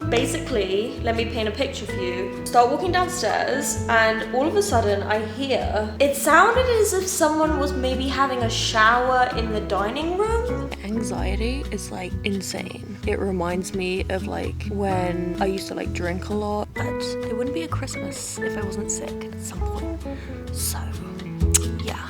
basically, let me paint a picture for you. Start walking downstairs and all of a sudden I hear, it sounded as if someone was maybe having a shower in the dining room. Anxiety is like insane. It reminds me of like when I used to like drink a lot, but it wouldn't be a Christmas if I wasn't sick at some point. So, yeah.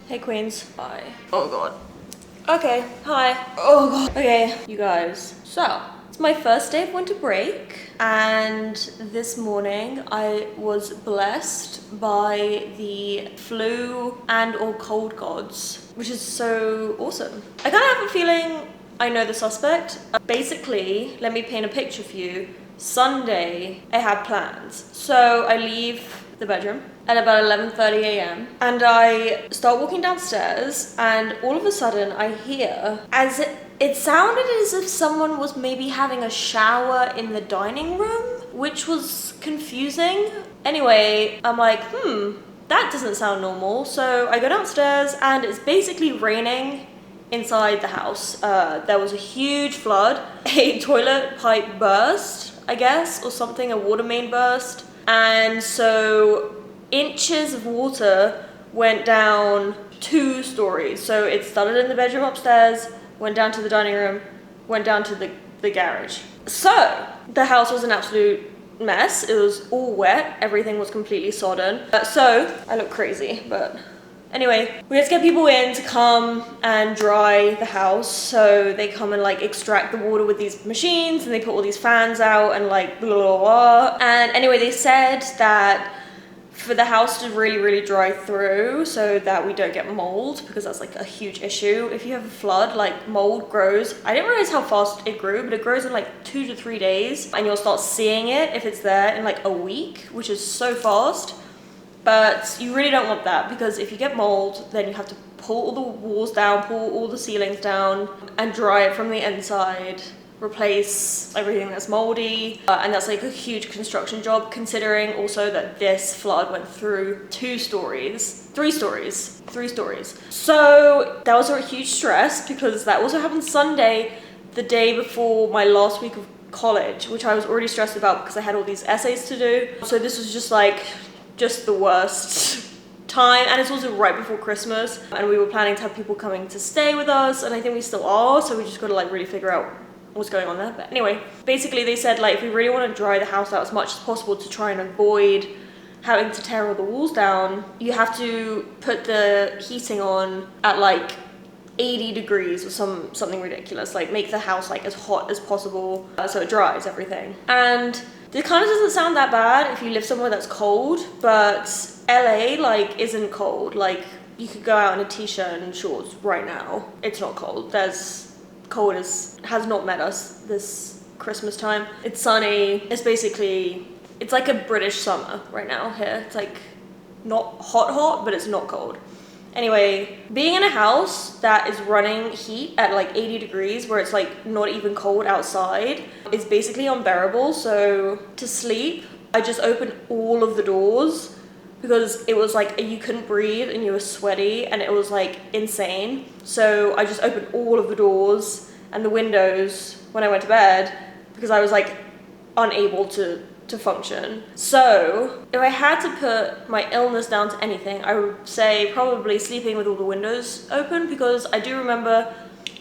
Hey Queens. Hi. Oh god. Okay, hi. Oh god. Okay, you guys. So, it's my first day of winter break, and this morning I was blessed by the flu and or cold gods, which is so awesome. I kind of have a feeling I know the suspect. Basically, let me paint a picture for you. Sunday, I had plans. So I leave the bedroom at about 11:30 a.m. and I start walking downstairs, and all of a sudden I hear, it sounded as if someone was maybe having a shower in the dining room, which was confusing. Anyway, I'm like, that doesn't sound normal. So I go downstairs and it's basically raining inside the house. There was a huge flood. A toilet pipe burst, I guess, or something, a water main burst. And so inches of water went down 2 stories. So it started in the bedroom upstairs, went down to the dining room, went down to the garage. So the house was an absolute mess. It was all wet. Everything was completely sodden. So I look crazy, but anyway, we had to get people in to come and dry the house. So they come and like extract the water with these machines, and they put all these fans out and like blah, blah, blah. And anyway, they said that for the house to really, really dry through so that we don't get mold, because that's like a huge issue. If you have a flood, like mold grows. I didn't realize how fast it grew, but it grows in like 2 to 3 days, and you'll start seeing it if it's there in like a week, which is so fast. But you really don't want that, because if you get mold, then you have to pull all the walls down, pull all the ceilings down, and dry it from the inside, replace everything that's moldy. And that's like a huge construction job, considering also that this flood went through 3 stories. So that was a huge stress, because that also happened Sunday, the day before my last week of college, which I was already stressed about because I had all these essays to do. So this was just the worst time, and it's also right before Christmas, and we were planning to have people coming to stay with us, and I think we still are, so we just gotta like really figure out what's going on there. But anyway, basically they said like if we really want to dry the house out as much as possible to try and avoid having to tear all the walls down, you have to put the heating on at like 80 degrees or something ridiculous, like make the house like as hot as possible so it dries everything. And it kind of doesn't sound that bad if you live somewhere that's cold, but LA like isn't cold. Like you could go out in a t-shirt and shorts right now. It's not cold. Cold has not met us this Christmas time. It's sunny. It's like a British summer right now here. It's like not hot, but it's not cold. Anyway, being in a house that is running heat at like 80 degrees, where it's like not even cold outside, is basically unbearable. So to sleep, I just opened all of the doors, because it was like you couldn't breathe and you were sweaty, and it was like insane. So I just opened all of the doors and the windows when I went to bed, because I was like unable to function. So if I had to put my illness down to anything, I would say probably sleeping with all the windows open, because I do remember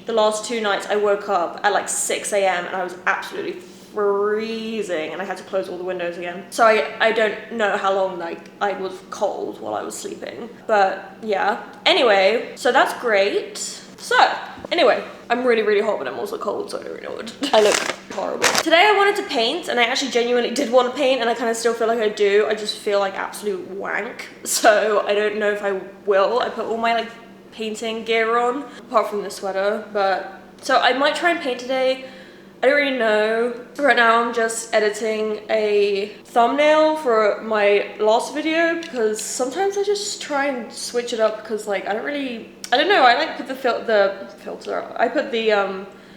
the last 2 nights I woke up at like 6 a.m. and I was absolutely freezing, and I had to close all the windows again. So I don't know how long like I was cold while I was sleeping, but yeah. Anyway, so that's great. So anyway, I'm really, really hot, but I'm also cold, so I don't really know what I look horrible. Today I wanted to paint, and I actually genuinely did want to paint, and I kind of still feel like I do. I just feel like absolute wank, so I don't know if I will. I put all my like painting gear on, apart from the sweater, but so I might try and paint today. I don't really know. Right now I'm just editing a thumbnail for my last video, because sometimes I just try and switch it up, because like I don't know, I like put the filter, I put the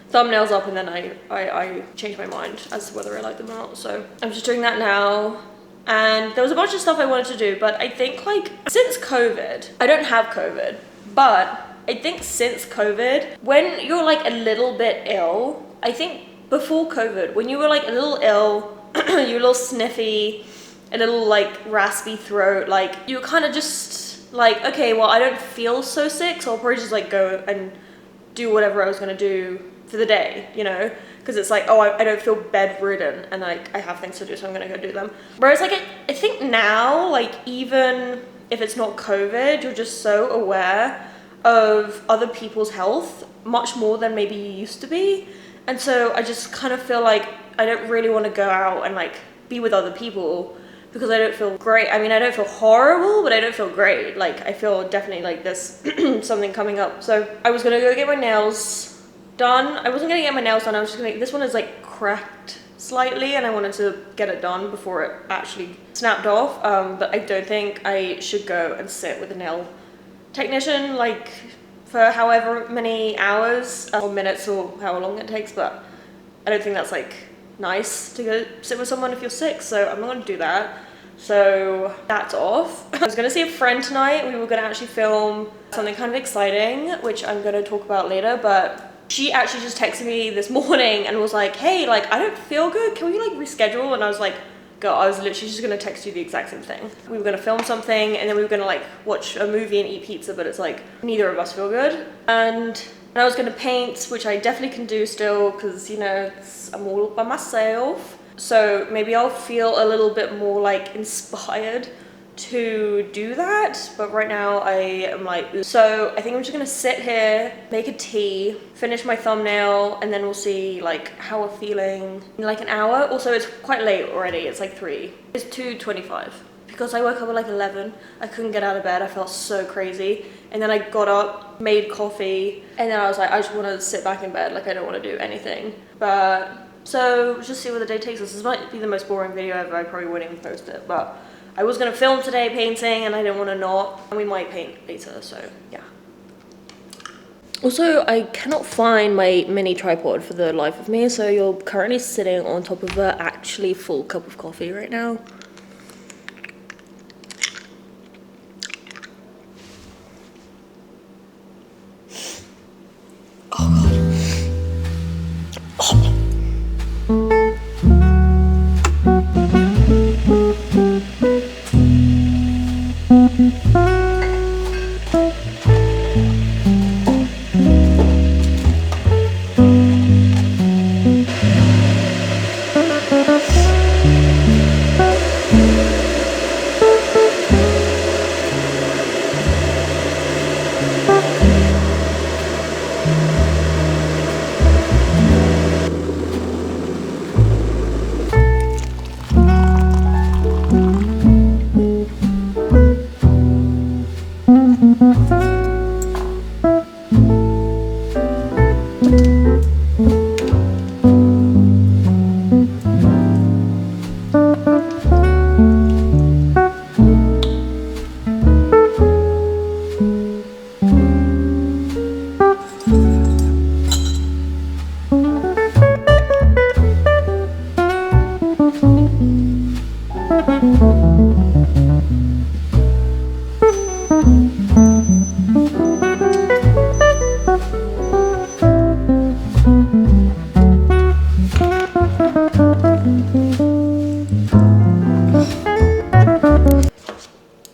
thumbnails up, and then I change my mind as to whether I like them or not. So I'm just doing that now. and there was a bunch of stuff I wanted to do, but I think like since COVID, I don't have COVID, but I think since COVID, when you're like a little bit ill, I think before COVID, when you were like a little ill, you're a little sniffy, a little like raspy throat, like you were kind of just like, okay, well, I don't feel so sick, so I'll probably just like go and do whatever I was gonna do for the day, you know? Because it's like, oh, I don't feel bedridden and like I have things to do, so I'm gonna go do them. Whereas like I think now, like even if it's not COVID, you're just so aware of other people's health much more than maybe you used to be. And so I just kind of feel like I don't really want to go out and like be with other people because I don't feel great. I mean, I don't feel horrible, but I don't feel great. Like I feel definitely like there's something coming up. So I was gonna go get my nails done. I wasn't gonna get my nails done. I was just gonna, this one is like cracked slightly and I wanted to get it done before it actually snapped off. But I don't think I should go and sit with a nail technician like for however many hours or minutes or how long it takes, but I don't think that's like nice to go sit with someone if you're sick, so I'm not gonna do that. So that's off. I was gonna see a friend tonight. We were gonna actually film something kind of exciting, which I'm gonna talk about later, but she actually just texted me this morning and was like, hey, like I don't feel good, can we like reschedule? And I was like, girl, I was literally just gonna text you the exact same thing. We were gonna film something and then we were gonna like watch a movie and eat pizza, but it's like neither of us feel good. And I was gonna paint, which I definitely can do still because, you know, I'm all by myself. So maybe I'll feel a little bit more like inspired to do that, but right now I am like, so I think I'm just gonna sit here, make a tea, finish my thumbnail, and then we'll see like how we're feeling in like an hour. Also, it's quite late already, it's like 3. It's 2:25 because I woke up at like 11. I couldn't get out of bed, I felt so crazy. And then I got up, made coffee, and then I was like, I just want to sit back in bed, like I don't want to do anything. But so just see where the day takes us. This might be the most boring video ever, I probably wouldn't even post it, but I was gonna film today painting and I didn't want to not, and we might paint later, so yeah. Also, I cannot find my mini tripod for the life of me, so you're currently sitting on top of an actually full cup of coffee right now.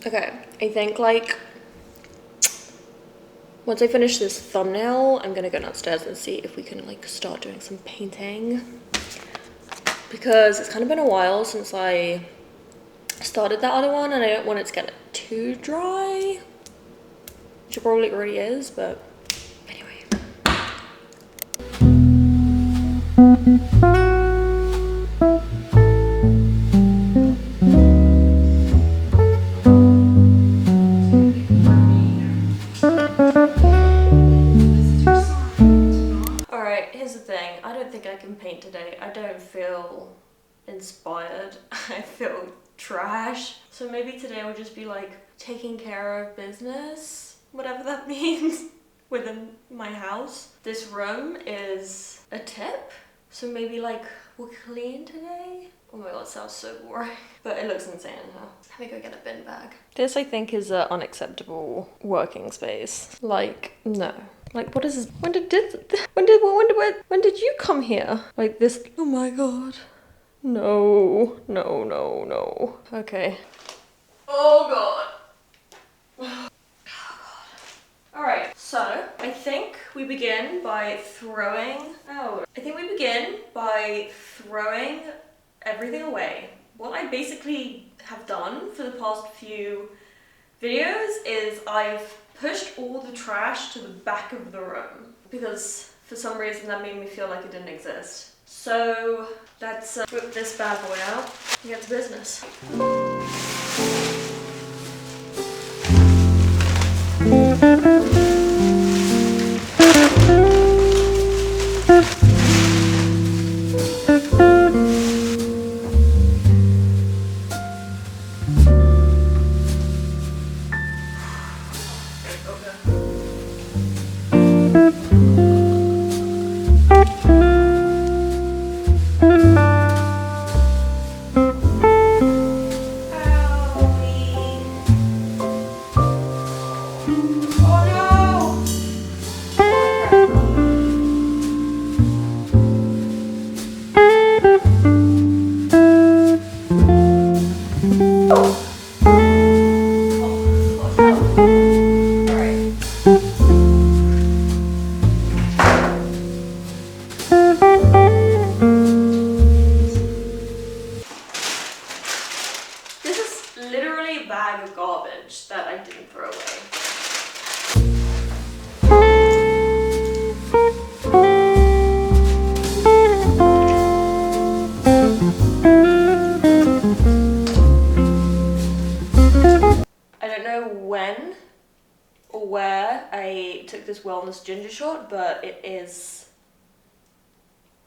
Okay, I think like once I finish this thumbnail, I'm gonna go downstairs and see if we can like start doing some painting, because it's kind of been a while since I started that other one and I don't want it to get too dry, which it probably already is, but anyway. Alright, here's the thing. I don't think I can paint today. I don't feel inspired. I feel trash. So maybe today will just be like taking care of business, whatever that means, within my house. This room is a tip, so maybe like we'll clean today, Oh my god, it sounds so boring. But it looks insane in here. Let me go get a bin bag. This, I think, is an unacceptable working space. Like, no. Like, what is this? When did you come here? Like this, oh my god. No, no, no, no. Okay. Oh god. Alright, so I think we begin by throwing everything away. What I basically have done for the past few videos is I've pushed all the trash to the back of the room because for some reason that made me feel like it didn't exist. So let's whip this bad boy out and get to business. Literally a bag of garbage that I didn't throw away. I don't know when or where I took this wellness ginger shot, but it is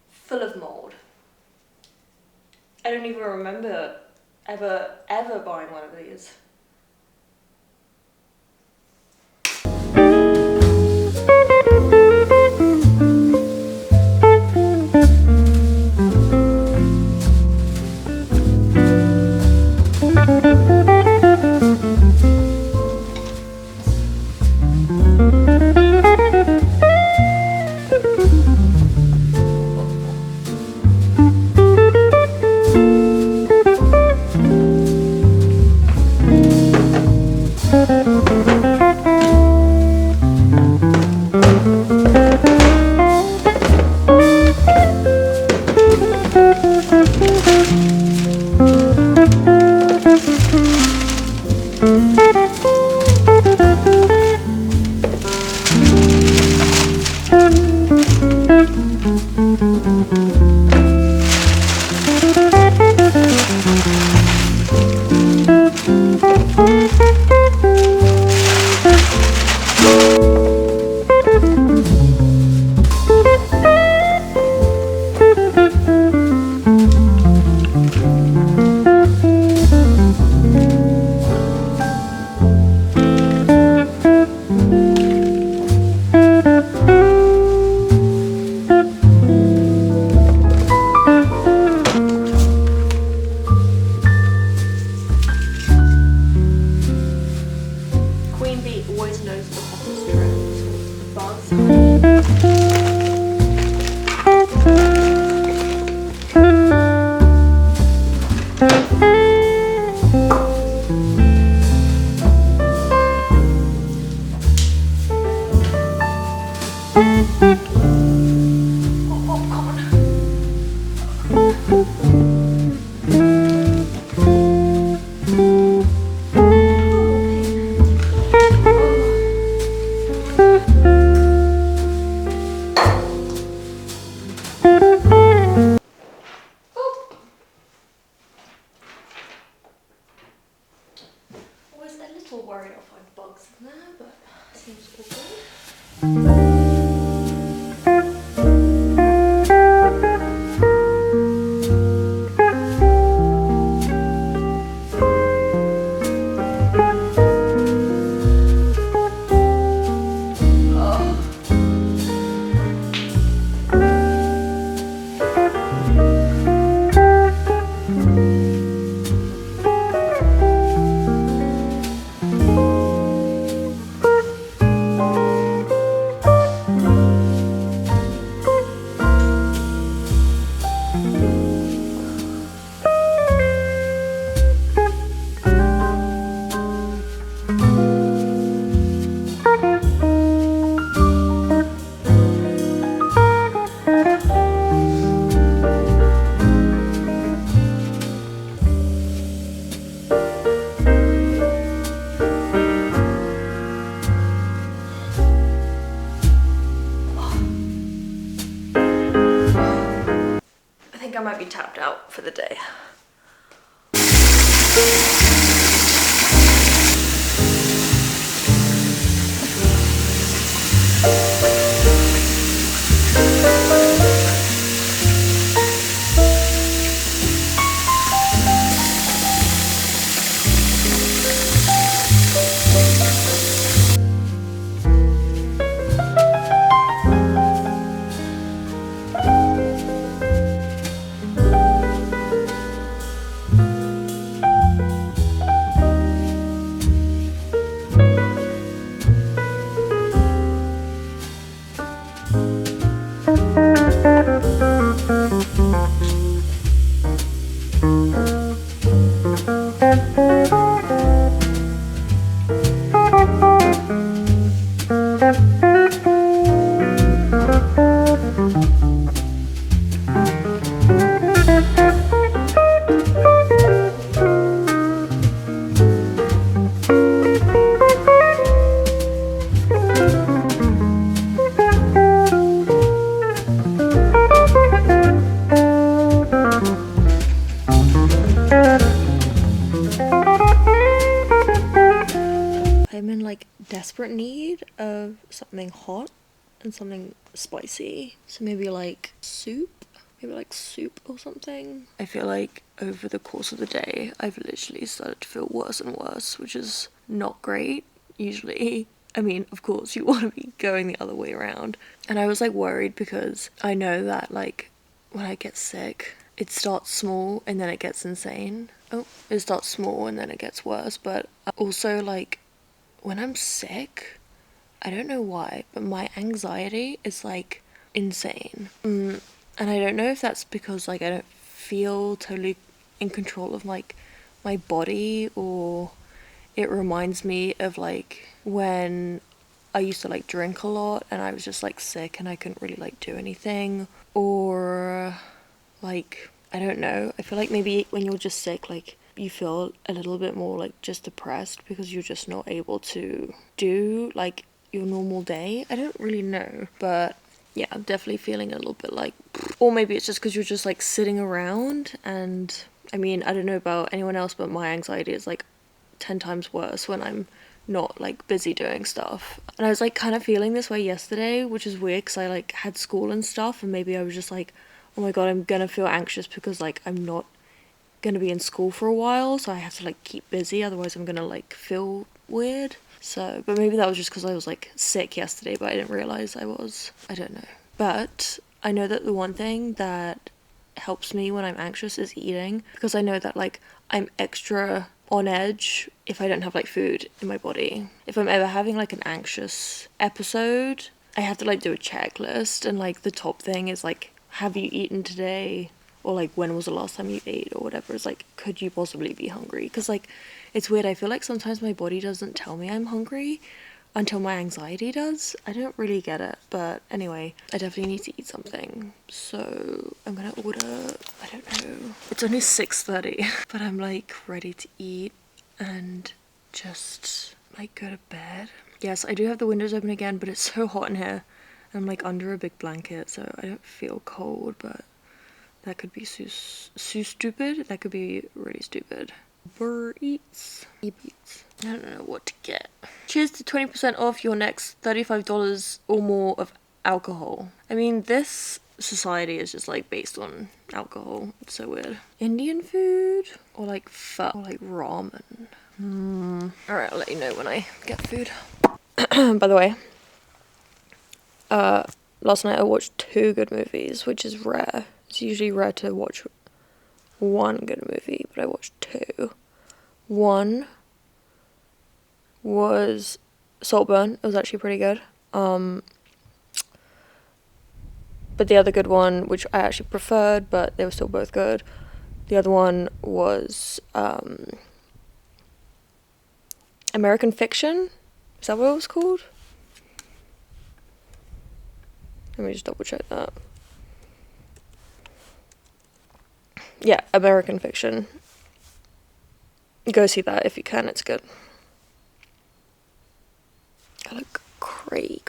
full of mold. I don't even remember ever buying one of these. Always knows the hottest trends, the buzz. Worried I'll find bugs in there, but seems all good. might be tapped out for the day. I'm in like desperate need of something hot and something spicy. So maybe like soup? Maybe like soup or something. I feel like over the course of the day, I've literally started to feel worse and worse, which is not great. Usually, I mean, of course, you want to be going the other way around. And I was like worried because I know that like when I get sick, it starts small and then it gets insane. Oh, it starts small and then it gets worse. But also like when I'm sick, I don't know why, but my anxiety is like insane. And I don't know if that's because like I don't feel totally in control of like my body, or it reminds me of like when I used to like drink a lot and I was just like sick and I couldn't really like do anything, or like I don't know, I feel like maybe when you're just sick, like you feel a little bit more like just depressed because you're just not able to do like your normal day. I don't really know, but yeah, I'm definitely feeling a little bit like, or maybe it's just because you're just like sitting around. And I mean, I don't know about anyone else, but my anxiety is like 10 times worse when I'm not like busy doing stuff. And I was like kind of feeling this way yesterday, which is weird because I like had school and stuff, and maybe I was just like, oh my god, I'm gonna feel anxious because like I'm not gonna be in school for a while, so I have to like keep busy, otherwise I'm gonna like feel weird. So, but maybe that was just because I was like sick yesterday, but I didn't realize I was. I don't know. But I know that the one thing that helps me when I'm anxious is eating, because I know that like I'm extra on edge if I don't have like food in my body. If I'm ever having like an anxious episode, I have to like do a checklist, and like the top thing is like, have you eaten today? Or like, when was the last time you ate, or whatever. It's like, could you possibly be hungry? Because like, it's weird, I feel like sometimes my body doesn't tell me I'm hungry until my anxiety does. I don't really get it, but anyway, I definitely need to eat something. So I'm gonna order, I don't know, it's only 6:30, but I'm like ready to eat and just like go to bed. Yes, I do have the windows open again, but it's so hot in here. I'm like under a big blanket, so I don't feel cold, but that could be so stupid. That could be really stupid. Uber Eats. I don't know what to get. Cheers to 20% off your next $35 or more of alcohol. I mean, this society is just like based on alcohol. It's so weird. Indian food? Or like pho? Or like ramen? Alright, I'll let you know when I get food. By the way, last night I watched 2 good movies, which is rare. It's usually rare to watch one good movie, but I watched 2. One was Saltburn. It was actually pretty good. But the other good one, which I actually preferred, but they were still both good. The other one was American Fiction. Is that what it was called? Let me just double check that. Yeah, American Fiction. Go see that if you can, it's good. I look cray.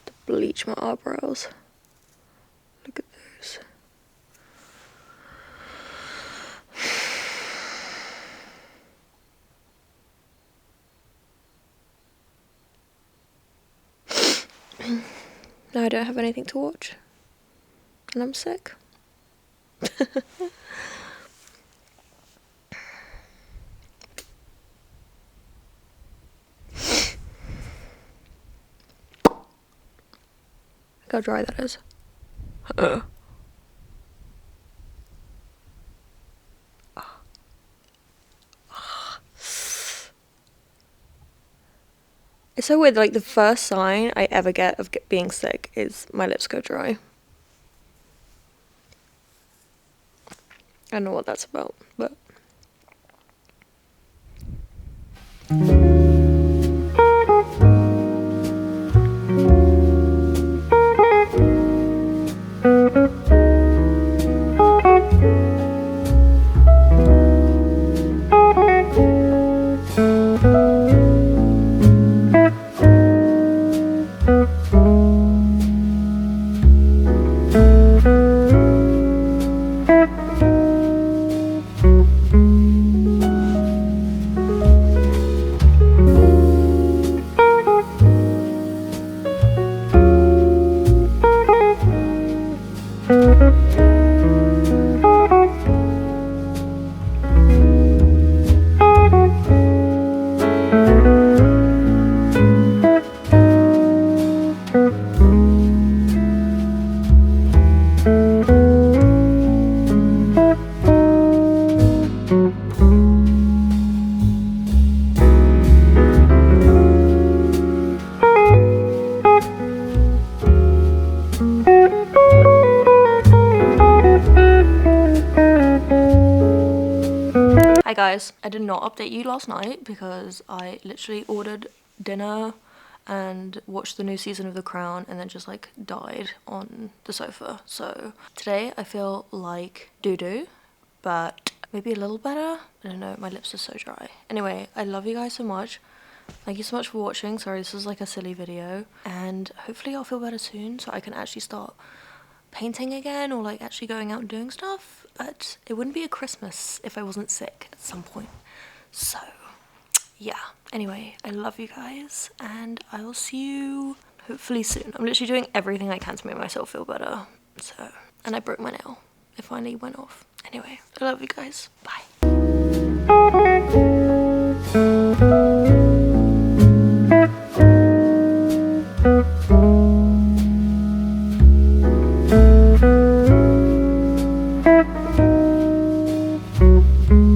To bleach my eyebrows. Now I don't have anything to watch. And I'm sick. Look how dry that is. It's so weird, like the first sign I ever get of being sick is my lips go dry. I don't know what that's about, but... Hi guys, I did not update you last night because I literally ordered dinner and watched the new season of The Crown and then just like died on the sofa. So today I feel like doo-doo, but maybe a little better. I don't know, my lips are so dry. Anyway, I love you guys so much. Thank you so much for watching. Sorry, this was like a silly video. And hopefully I'll feel better soon so I can actually start painting again or like actually going out and doing stuff. But it wouldn't be a Christmas if I wasn't sick at some point. So yeah, anyway, I love you guys and I will see you hopefully soon. I'm literally doing everything I can to make myself feel better. So, and I broke my nail. It finally went off. Anyway, I love you guys. Bye.